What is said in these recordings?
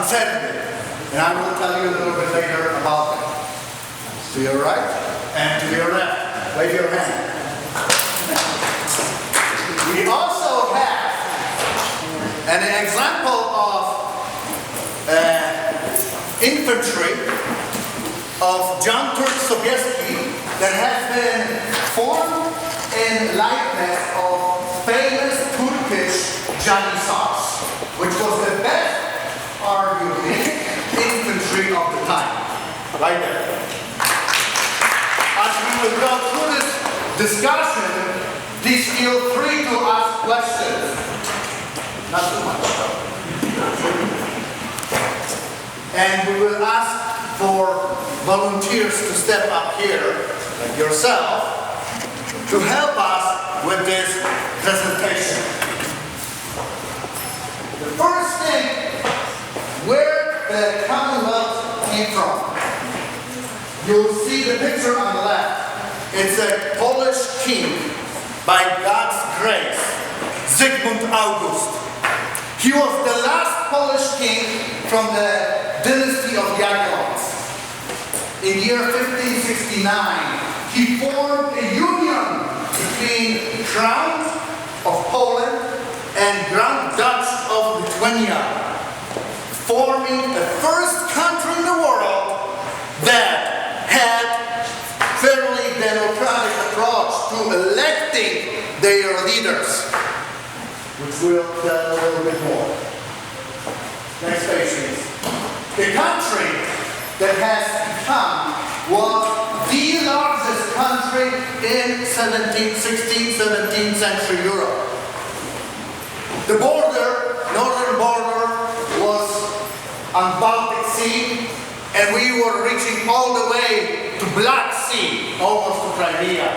pacerny. And I will tell you a little bit later about them. To your right and to your left. Wave your hand. We also have an example of infantry of John Turk Sobieski that has been formed in likeness of famous Turkish Janissaries, which was the best, arguably, infantry of the time. Right there. As we will go through this discussion, please feel free to ask questions. Not too much, though. And we will ask for volunteers to step up here, like yourself, to help us with this presentation. The first thing, where the Commonwealth came from. You'll see the picture on the left. It's a Polish king, by God's grace, Zygmunt August. He was the last Polish king from the dynasty of Jagiellons. In year 1569, he formed a union between Crown of Poland and Grand Duchy of Lithuania, forming the first country in the world that had fairly democratic approach to electing their leaders, which we'll tell a little bit more. Next page, please. The country that has become was the largest country in 16th, 17th century Europe. The border, northern border, was on Baltic Sea, and we were reaching all the way to Black Sea, almost to Crimea.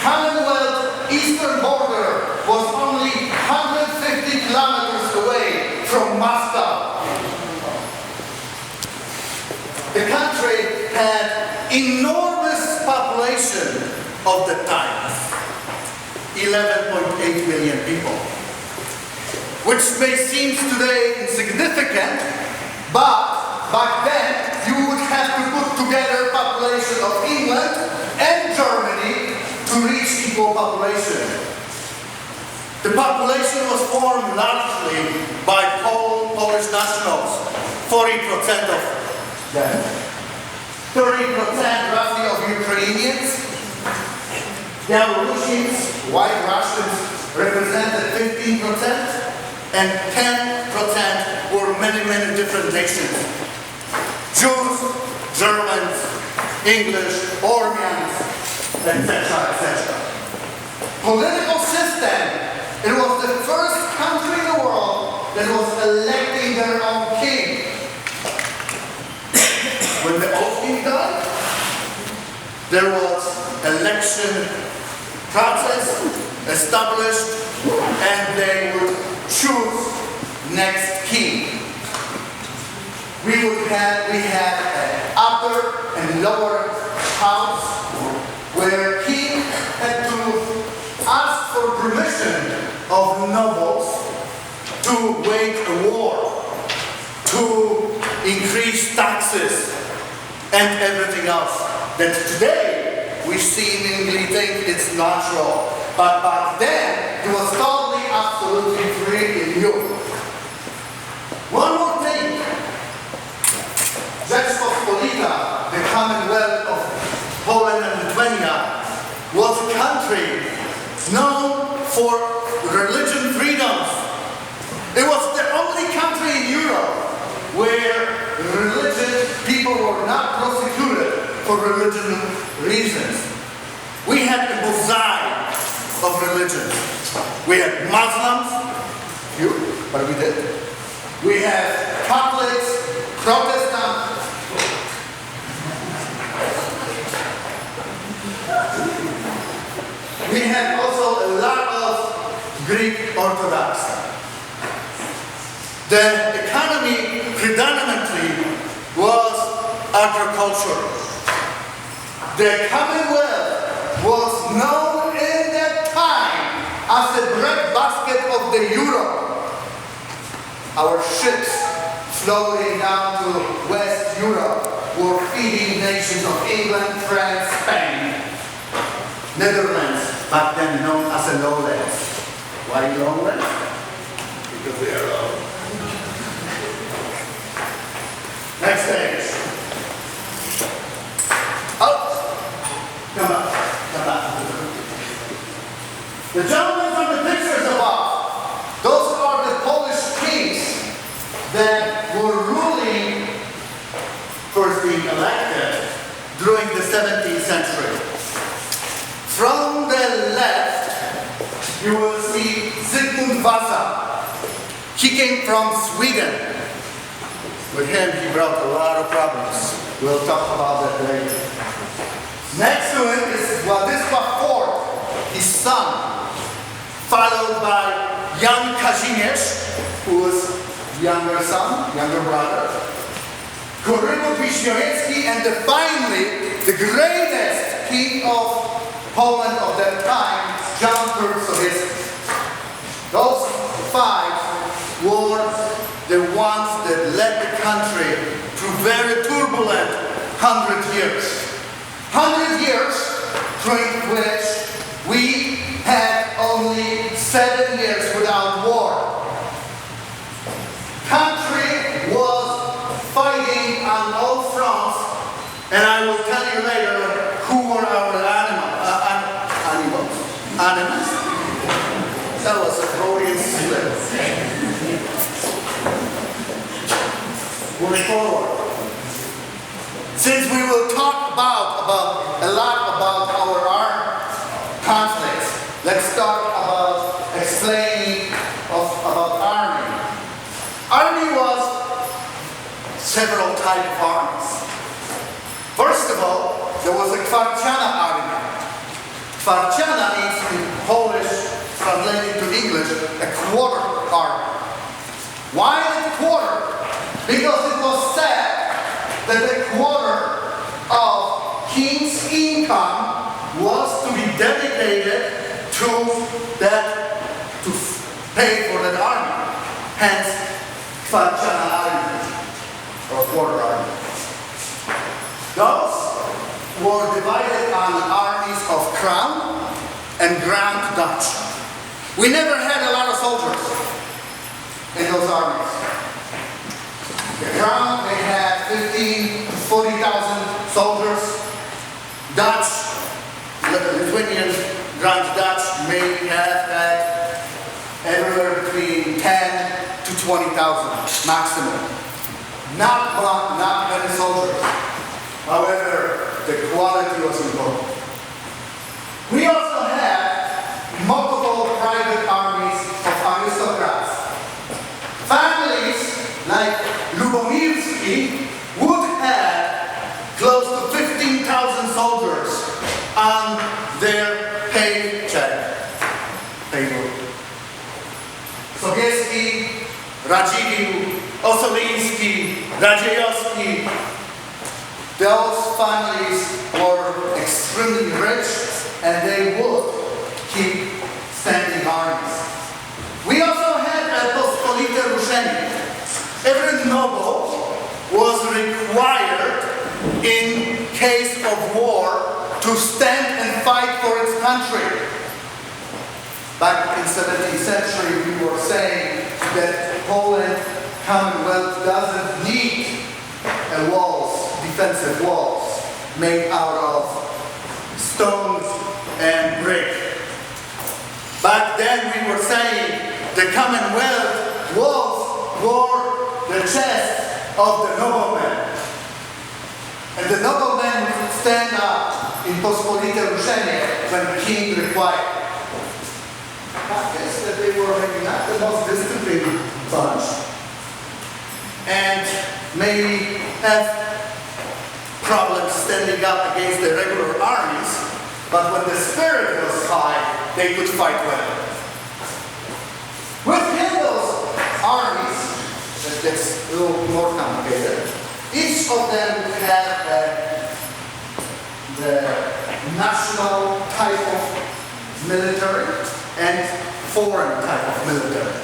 Commonwealth eastern border was only 150 kilometers away from Moscow. The country had enormous population of the time, 11.8 million people, which may seem today insignificant, but back then you would have to put together population of England and Germany to reach equal population. The population was formed largely by Polish nationals, 40% of them, 30% roughly of Ukrainians, Belarusians, white Russians represented 15%, and 10% were many different nations. Jews, Germans, English, Ormians, etc., etc. Political system. It was the first country in the world that was electing their own king. When the old king died, there was election process established, and they would choose next king. We had an upper and lower house where king had to ask for permission of nobles to wage a war, to increase taxes and everything else that today we seemingly think it's natural. But back then it was totally, absolutely free in Europe. One more thing. Rzeczpospolita, the Commonwealth of Poland and Lithuania, was a country known for religion freedoms. It was the only country in Europe where people were not prosecuted for religious reasons. We had a mosaic of religions. We had Muslims, few, but we did. We had Catholics, Protestants, we had also a lot of Greek Orthodox. The economy predominantly was agriculture. The Commonwealth was known in that time as the breadbasket of the Europe. our ships floating down to West Europe were feeding nations of England, France, Spain, Netherlands, back then known as the lowlands. Why lowlands? Because they are low. Next page. Oh, come back. The gentlemen from the pictures above, those are the Polish kings that were ruling, first being elected, during the 17th century. From the left, you will see Zygmunt Vasa. He came from Sweden. With him, he brought a lot of problems. We'll talk about that later. Next to him is Władysław IV, his son, followed by young Kazimierz, who was younger son, younger brother, Gorybud Wiśniowiecki, and finally, the greatest king of Poland of that time, John III Sobieski. Those five were the ones that led the country through very turbulent 100 years. 100 years during which we had only 7 years without war. Country was fighting on all fronts, and I will tell you later who were our animals. That was a Freudian slip. Moving forward. Since we will talk about a lot about our armed conflicts, let's talk about explaining about army. Army was several types of armies. First of all, there was a kwarciana army. Kwarciana means in Polish, translated to English, a quarter army. Why a quarter? Because it was said that a quarter of king's income was to be dedicated to pay for that army. Hence, kwarciana army, or quarter army. Those were divided on armies of crown and Grand Duchy. We never had a lot of soldiers in those armies. The crown, they had 15,000 to 40,000 soldiers. Dutch, Lithuanian Grand Dutch may have had anywhere between 10 to 20,000 maximum. Not many soldiers. However, the quality was important. We also had multiple private armies of aristocrats. Families like Lubomirski would have close to 15,000 soldiers on their paycheck table. Sobieski, Radziwiłł, Ossoliński, Radziejowski, those families were extremely rich and they would keep standing armies. We also had a pospolite ruszenie. Every noble was required in case of war to stand and fight for its country. Back in the 17th century we were saying that Poland Commonwealth doesn't need defensive walls made out of stones and brick. Back then we were saying the Commonwealth walls were the chest of the noblemen. And the noblemen would stand up in pospolite ruszenie when the king required. I guess that they were maybe not the most disciplined bunch and maybe have problems standing up against the regular armies, but when the spirit was high, they could fight well. Within those armies, that gets a little more complicated, each of them had the national type of military and foreign type of military.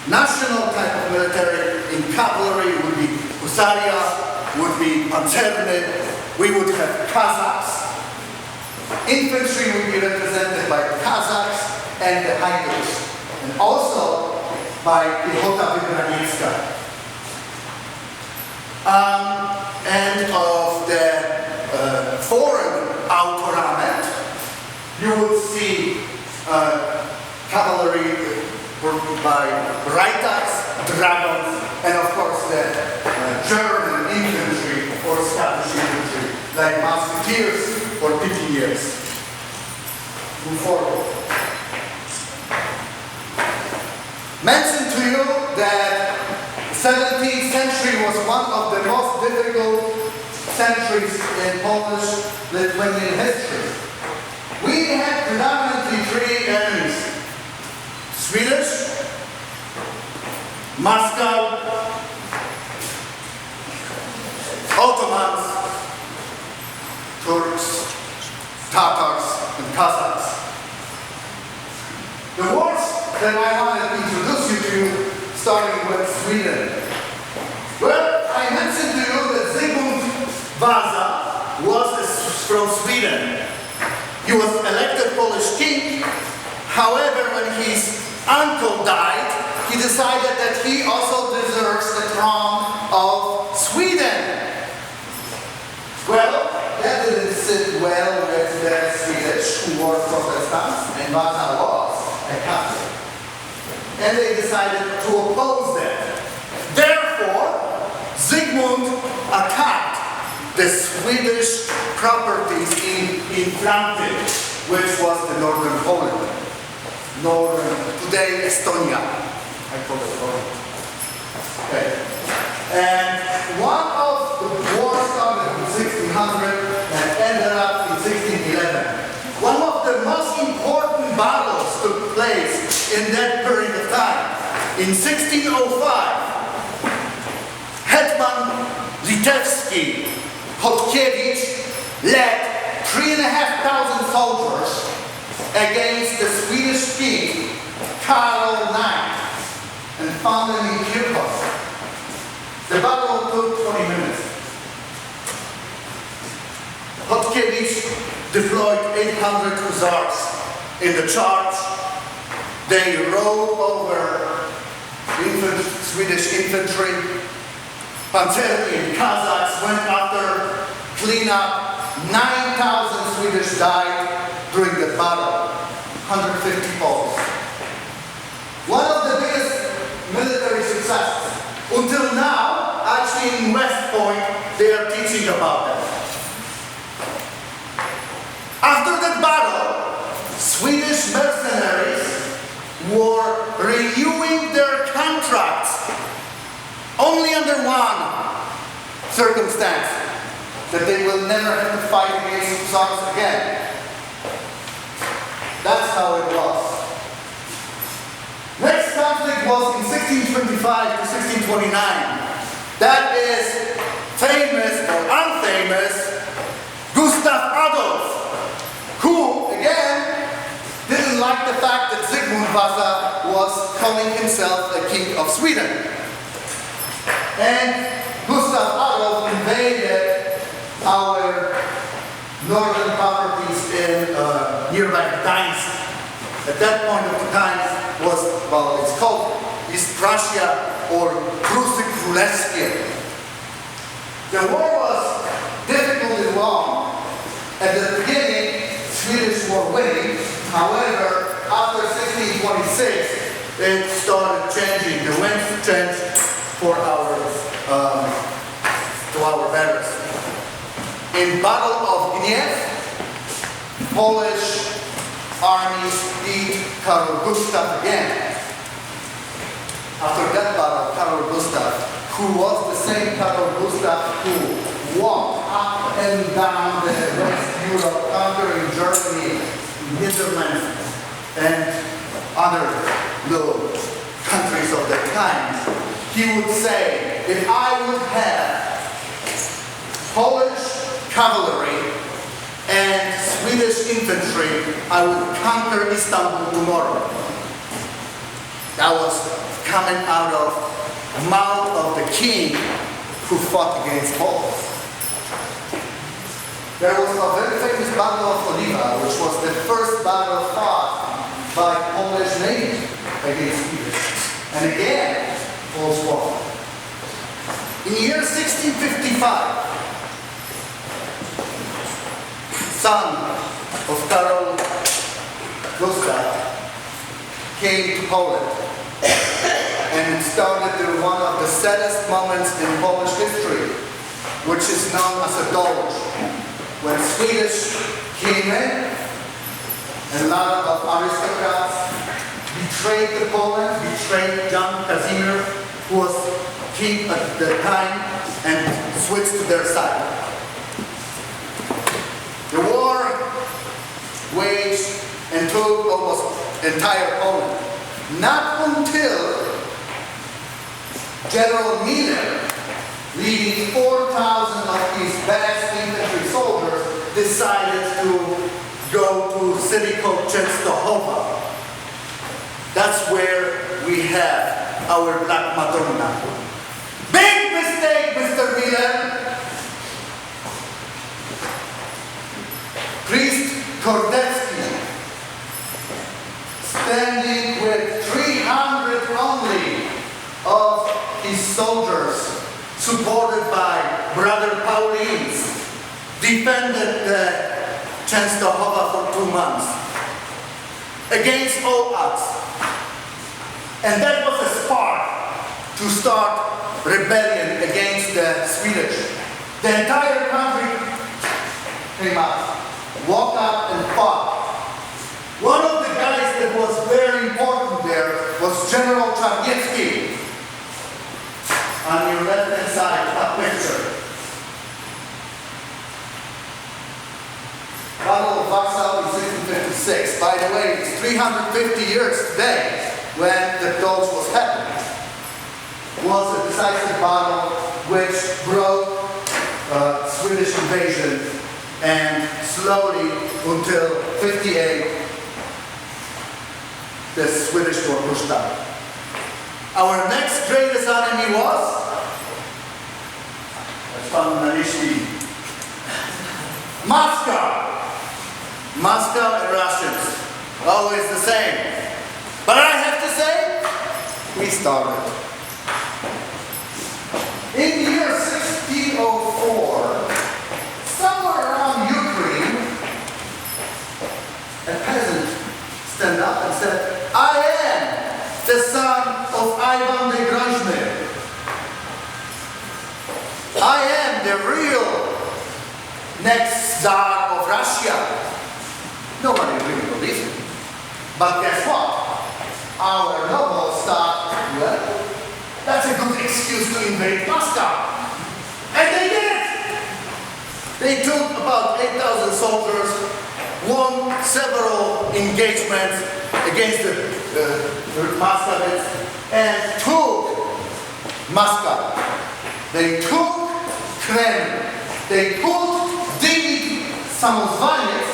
national type of military. In cavalry would be Husaria, would be Pancerny, we would have Kazakhs. Infantry would be represented by Kazakhs and the Hajdus, and also by Piechota Wybrannicka. And of the foreign autoarmament, you would see cavalry by Reitachs, dragons, and of course the German infantry or Scottish infantry, like musketeers or piketeers. Move forward. Mentioned to you that the 17th century was one of the most difficult centuries in Polish-Lithuanian history. We had predominantly three enemies: Swedish, Moscow, Ottomans, Turks, Tatars, and Cossacks. The wars that I want to introduce you to, starting with Sweden. Well, I mentioned to you that Zygmunt Vasa was from Sweden. He was elected Polish king. However, when his uncle died, he decided that he also deserves the throne of Sweden. Well, that didn't sit well with the Swedish, who were Protestants, and Vasa was a Catholic. And they decided to oppose them. Therefore, Zygmunt attacked the Swedish properties in Franken, which was the northern Poland. Today Estonia. I call it Poland. Okay. And one of the wars started in 1600 and ended up in 1611. One of the most important battles took place in that period of time. In 1605, Hetman Litewski Chodkiewicz led 3,500 soldiers against the Swedish king Karol IX and found him in Kirkos. The battle took 20 minutes. Chodkiewicz deployed 800 hussars in the charge. They rode over Swedish infantry. Pancerny and Kazakhs went after, clean up. 9,000 Swedish died during the battle. 150 Poles. One of the biggest military successes. Until now, actually in West Point, they are teaching about that. After that battle, Swedish mercenaries were renewing their contracts only under one circumstance, that they will never have to fight against Hussars again. That's how it was. Next conflict was in 1625 to 1629. That is famous or unfamous Gustav Adolf, who, again, didn't like the fact that Zygmunt Vasa was calling himself the king of Sweden. And Gustav Adolf invaded our northern properties in nearby Gdańsk. At that point of time was, well, it's called East Prussia or Prusy Królewskie. The war was difficult and long. At the beginning, Swedish were winning. However, after 1626, it started changing. The winds changed for to our better. In Battle of Gniew, Polish armies beat Karol Gustav again. After that battle, Karol Gustav, who was the same Karol Gustav who walked up and down the West Europe, conquering Germany, Netherlands, and other little countries of that kind, he would say, if I would have Polish cavalry and Swedish infantry, I would conquer Istanbul tomorrow. That was coming out of the mouth of the king who fought against Poles. There was a very famous Battle of Oliva, which was the first battle fought by Polish Navy against Swedish. And again, Poles won. In the year 1655, son of Karol Gustav came to Poland, and it started one of the saddest moments in Polish history, which is known as a Doge. When Swedish came in, and a lot of aristocrats betrayed the Poland, betrayed John Casimir, who was king at the time, and switched to their side. The war waged and took almost entire Poland. Not until General Miller, leading 4,000 of his best infantry soldiers, decided to go to a city called Częstochowa. That's where we have our Black Madonna. Big mistake, Mr. Miller! Priest Kordecki, standing with 300 only of his soldiers, supported by Brother Paulins, defended Częstochowa for 2 months against all odds. And that was a spark to start rebellion against the Swedish. The entire country came up, walked up and fought. One of the guys that was very important there was General Czarniecki. On your left-hand side, that picture. Battle of Warsaw in 1656. By the way, it's 350 years today when the Doge was happening. It was a decisive battle which broke Swedish invasion, and slowly until 58 the Swedish were pushed out. Our next greatest enemy was Moscow. Moscow and Russians, always the same. But I have to say, we started. In the year 1604, somewhere around Ukraine, a peasant stood up and said, I am the son of Ivan the Grozny. I am the real next Tsar of Russia. Nobody really believes it. But guess what? Our nobles thought, well, that's a good excuse to invade Moscow. And they did it! They took about 8,000 soldiers, won several engagements against the Muscovites, and took Moscow. They took Kremlin. They put Dmitry Samozvanets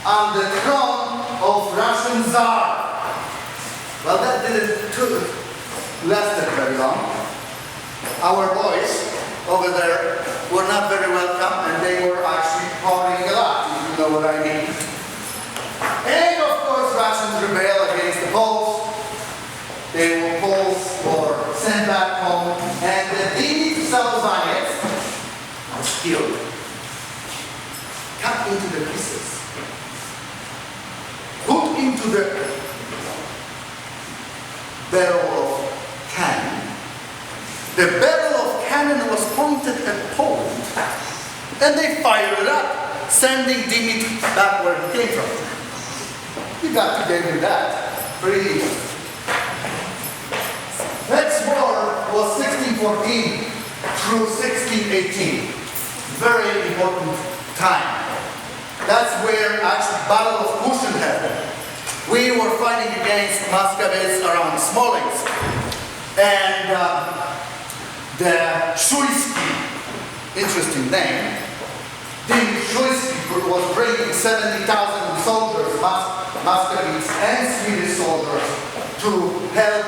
on the throne of Russian Tsar. Well, that didn't last very long. Our boys over there were not very welcome, and they were actually partying a lot, if you know what I mean. And of course, Russians rebelled against the Poles. The Poles were sent back home, and the Dmitry Samozvanets was killed, cut into the pieces, put into the barrel of cannon. The barrel of cannon was pointed at Poland, and they fired it up, sending Dmitry back where he came from. You got to give him that. Pretty easy. Next war was 1614 through 1618. Very important time. That's where actually Battle of Kushin happened. We were fighting against Muscovites around Smolensk, and the Shulsky, interesting name, the Shulsky was bringing 70,000 soldiers, Muscovites and Swedish soldiers, to help